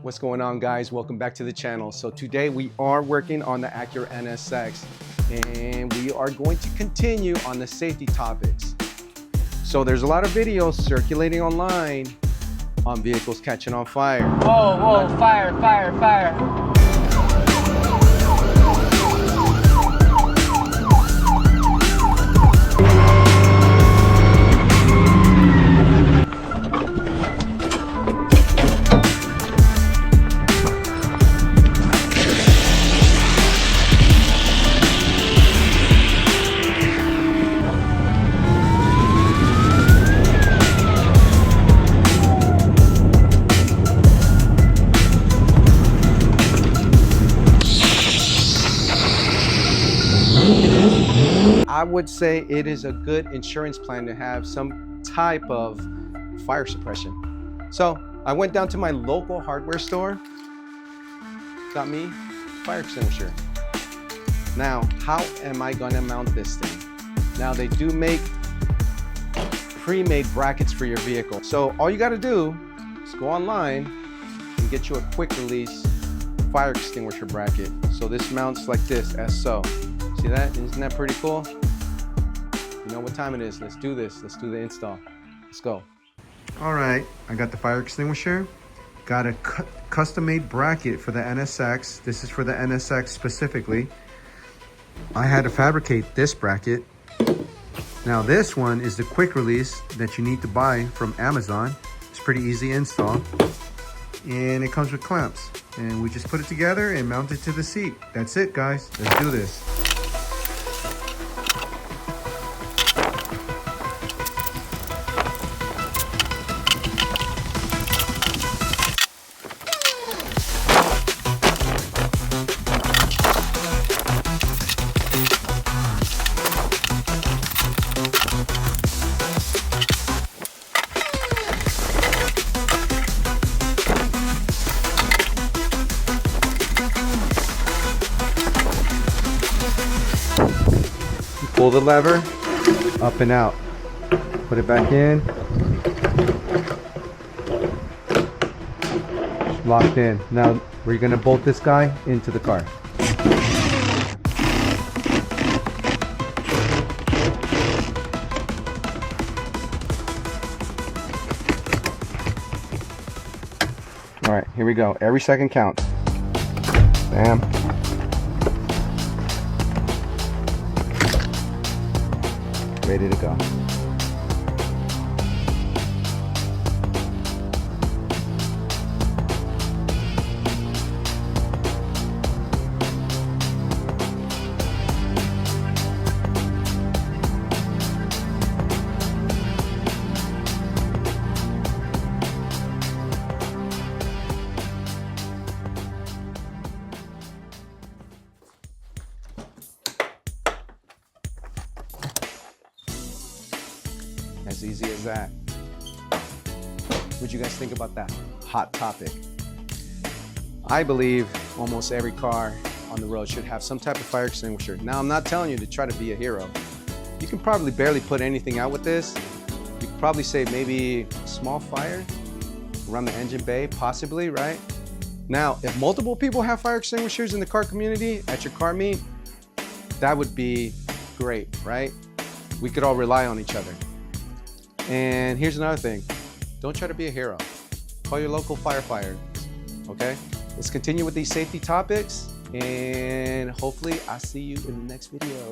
What's going on, guys? Welcome back to the channel. So today we are working on the Acura NSX and we are going to continue on the safety topics. So there's a lot of videos circulating online on vehicles catching on fire. Whoa, fire, fire, fire. I would say it is a good insurance plan to have some type of fire suppression. So I went down to my local hardware store, got me a fire extinguisher. Now, how am I gonna mount this thing? Now they do make pre-made brackets for your vehicle. So all you gotta do is go online and get you a quick release fire extinguisher bracket. So this mounts like this, as so. See that? Isn't that pretty cool? You know what time it is. Let's do this. Let's do the install. Let's go. All right, I got the fire extinguisher. Got a custom-made bracket for the NSX. This is for the NSX specifically. I had to fabricate this bracket. Now this one is the quick release that you need to buy from Amazon. It's pretty easy install. And it comes with clamps. And we just put it together and mount it to the seat. That's it, guys. Let's do this. Pull the lever, up and out. Put it back in. Locked in. Now we're gonna bolt this guy into the car. All right, here we go. Every second counts. Bam. Ready to go. As easy as that. What'd you guys think about that hot topic? I believe almost every car on the road should have some type of fire extinguisher. Now, I'm not telling you to try to be a hero. You can probably barely put anything out with this. You could probably save maybe a small fire around the engine bay, possibly, right? Now, if multiple people have fire extinguishers in the car community at your car meet, that would be great, right? We could all rely on each other. And here's another thing. Don't try to be a hero. Call your local firefighter, okay? Let's continue with these safety topics and hopefully I'll see you in the next video.